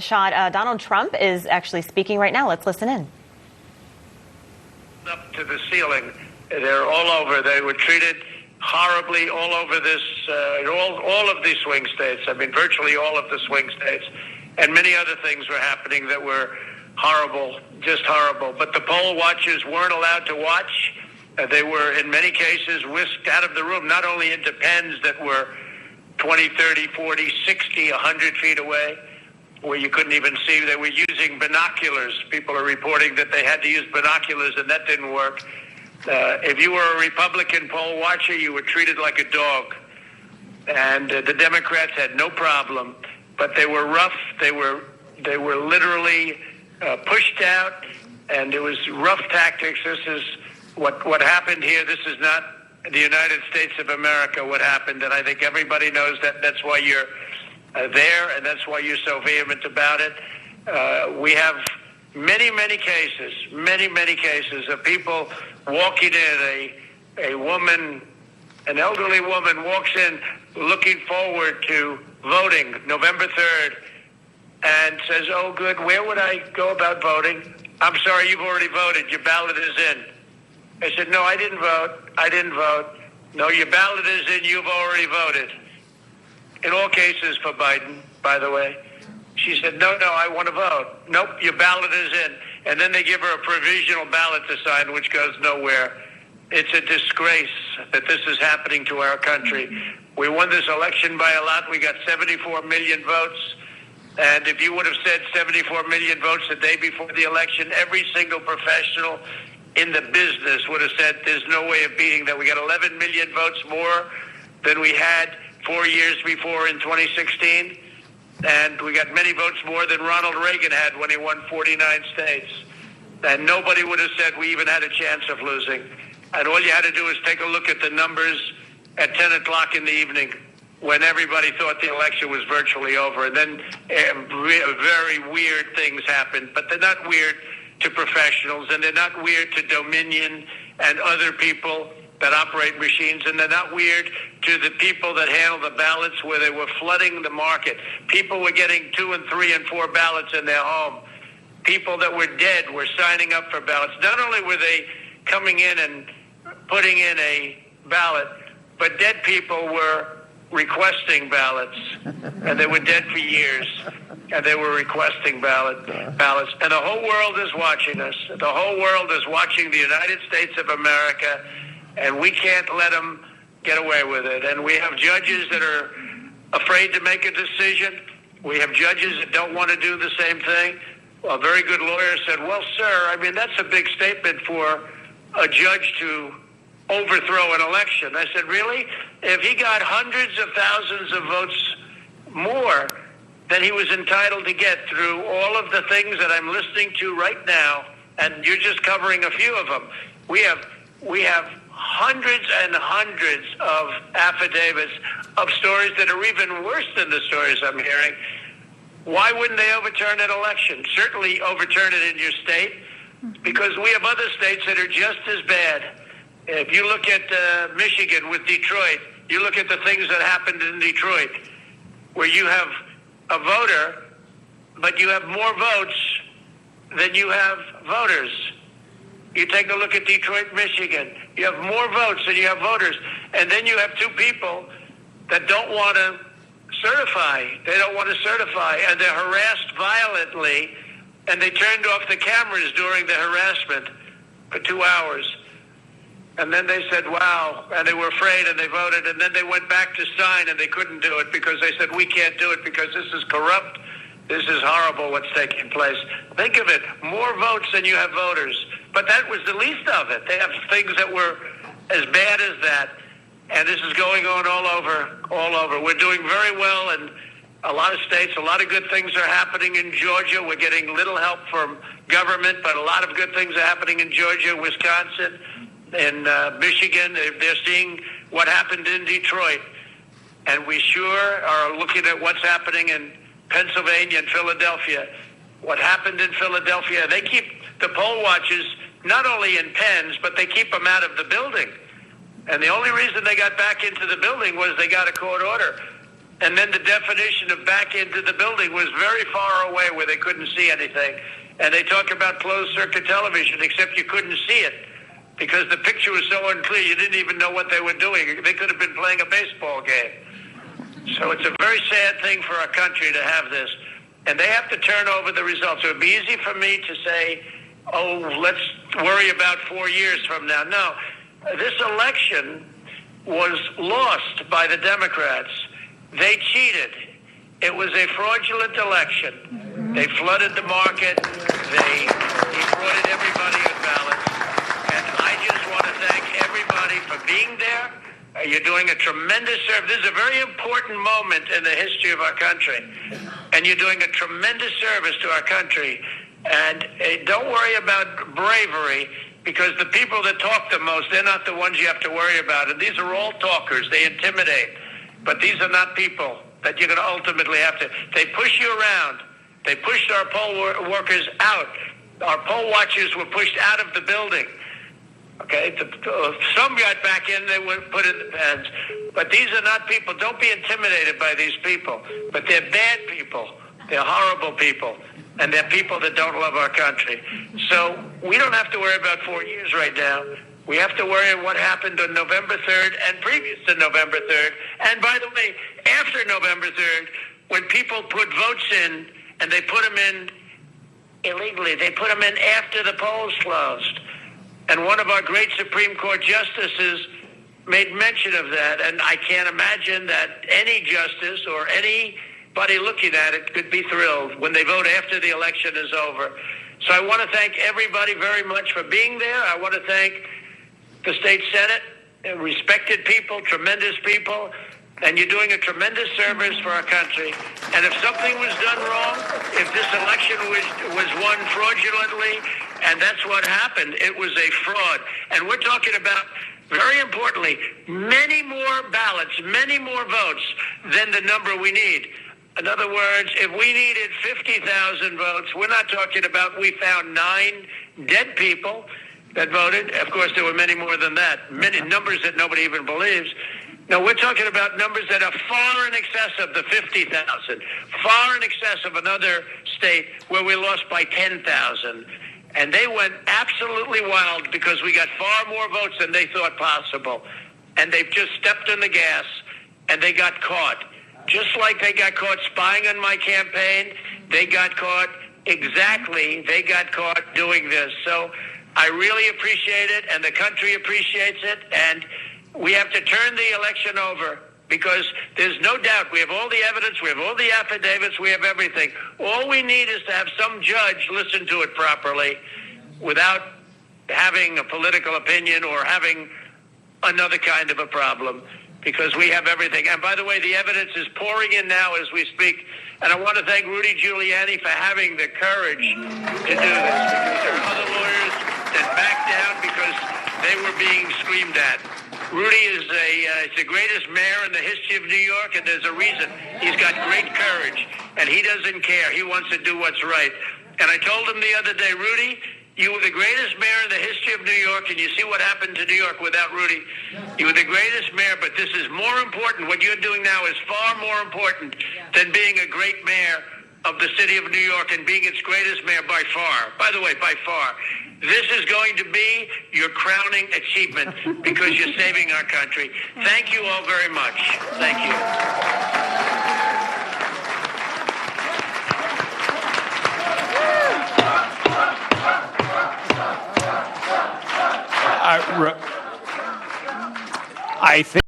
shot. Donald Trump is actually speaking right now. Let's listen in. Up to the ceiling. They're all over. They were treated horribly all over this, all of these swing states. I mean, virtually all of the swing states. And many other things were happening that were horrible, just horrible. But the poll watchers weren't allowed to watch. They were, in many cases, whisked out of the room, not only into pens that were 20, 30, 40, 60, 100 feet away, where you couldn't even see. They were using binoculars. People are reporting that they had to use binoculars, and that didn't work. If you were a Republican poll watcher, you were treated like a dog. And the Democrats had no problem, but they were rough. They were literally pushed out, and it was rough tactics. This is what happened here. This is not the United States of America, what happened, and I think everybody knows that. That's why you're there, and that's why you're so vehement about it. We have many cases of people walking in. A woman, an elderly woman, walks in looking forward to voting November 3rd and says, "Oh, good, where would I go about voting?" "I'm sorry, you've already voted. Your ballot is in." I said, "No, I didn't vote. "No, your ballot is in. You've already voted." In all cases for Biden, by the way. She said, no, I want to vote. "Nope, your ballot is in." And then they give her a provisional ballot to sign, which goes nowhere. It's a disgrace that this is happening to our country. We won this election by a lot. We got 74 million votes. And if you would have said 74 million votes the day before the election, every single professional in the business would have said there's no way of beating that. We got 11 million votes more than we had 4 years before in 2016. And we got many votes more than Ronald Reagan had when he won 49 states. And nobody would have said we even had a chance of losing. And all you had to do is take a look at the numbers at 10 o'clock in the evening when everybody thought the election was virtually over. And then very weird things happened. But they're not weird to professionals, and they're not weird to Dominion and other people that operate machines, and they're not weird to the people that handle the ballots where they were flooding the market. People were getting 2 and 3 and 4 ballots in their home. People that were dead were signing up for ballots. Not only were they coming in and putting in a ballot, but dead people were requesting ballots, and they were dead for years, and they were requesting ballots. And the whole world is watching us. The whole world is watching the United States of America, and we can't let them get away with it. And we have judges that are afraid to make a decision. We have judges that don't want to do the same thing. Well, a very good lawyer said, "Well, sir, I mean, that's a big statement for a judge to overthrow an election." I said, "Really? If he got hundreds of thousands of votes more than he was entitled to get through all of the things that I'm listening to right now, and you're just covering a few of them, we have hundreds and hundreds of affidavits of stories that are even worse than the stories I'm hearing. Why wouldn't they overturn an election? Certainly overturn it in your state, because we have other states that are just as bad. If you look at Michigan with Detroit, you look at the things that happened in Detroit, where you have a voter, but you have more votes than you have voters. You take a look at Detroit, Michigan. You have more votes than you have voters. And then you have 2 people that don't want to certify. They don't want to certify, and they're harassed violently, and they turned off the cameras during the harassment for 2 hours. And then they said, wow, and they were afraid, and they voted, and then they went back to sign, and they couldn't do it because they said, we can't do it because this is corrupt. This is horrible what's taking place. Think of it, more votes than you have voters. But that was the least of it. They have things that were as bad as that. And this is going on all over. We're doing very well in a lot of states. A lot of good things are happening in Georgia. We're getting little help from government, but a lot of good things are happening in Georgia, Wisconsin, in Michigan. They're seeing what happened in Detroit. And we sure are looking at what's happening in Pennsylvania and Philadelphia. What happened in Philadelphia, they keep the poll watchers not only in pens, but they keep them out of the building. And the only reason they got back into the building was they got a court order. And then the definition of back into the building was very far away where they couldn't see anything. And they talk about closed-circuit television, except you couldn't see it because the picture was so unclear you didn't even know what they were doing. They could have been playing a baseball game. So it's a very sad thing for our country to have this. And they have to turn over the results. It would be easy for me to say, oh, let's worry about 4 years from now. No, this election was lost by the Democrats. They cheated. It was a fraudulent election. They flooded the market. They defrauded everybody on ballots. And I just want to thank everybody for being there. You're doing a tremendous service. This is a very important moment in the history of our country. And you're doing a tremendous service to our country. And don't worry about bravery, because the people that talk the most, they're not the ones you have to worry about. And these are all talkers. They intimidate. But these are not people that you're going to ultimately have to. They push you around. They pushed our poll workers out. Our poll watchers were pushed out of the building. Okay, some got back in, they were put in the pens. But these are not people. Don't be intimidated by these people. But they're bad people. They're horrible people. And they're people that don't love our country. So we don't have to worry about 4 years right now. We have to worry about what happened on November 3rd and previous to November 3rd. And by the way, after November 3rd, when people put votes in and they put them in illegally, they put them in after the polls closed. And one of our great Supreme Court justices made mention of that. And I can't imagine that any justice or anybody looking at it could be thrilled when they vote after the election is over. So I want to thank everybody very much for being there. I want to thank the state Senate, respected people, tremendous people, and you're doing a tremendous service for our country. And if something was done wrong, if this election was won fraudulently, and that's what happened, it was a fraud. And we're talking about, very importantly, many more ballots, many more votes than the number we need. In other words, if we needed 50,000 votes, we're not talking about we found 9 dead people that voted. Of course, there were many more than that, many numbers that nobody even believes. No, we're talking about numbers that are far in excess of the 50,000, far in excess of another state where we lost by 10,000. And they went absolutely wild because we got far more votes than they thought possible. And they've just stepped on the gas, and they got caught. Just like they got caught spying on my campaign, they got caught doing this. So I really appreciate it, and the country appreciates it, and we have to turn the election over because there's no doubt we have all the evidence, we have all the affidavits, we have everything. All we need is to have some judge listen to it properly without having a political opinion or having another kind of a problem, because we have everything. And by the way, the evidence is pouring in now as we speak. And I want to thank Rudy Giuliani for having the courage to do this, because there are other lawyers that backed down because they were being screamed at. Rudy is the greatest mayor in the history of New York, and there's a reason. He's got great courage, and he doesn't care. He wants to do what's right. And I told him the other day, Rudy, you were the greatest mayor in the history of New York, and you see what happened to New York without Rudy. You were the greatest mayor, but this is more important. What you're doing now is far more important than being a great mayor of the city of New York and being its greatest mayor by far. By the way, by far. This is going to be your crowning achievement because you're saving our country. Thank you all very much. Thank you. I think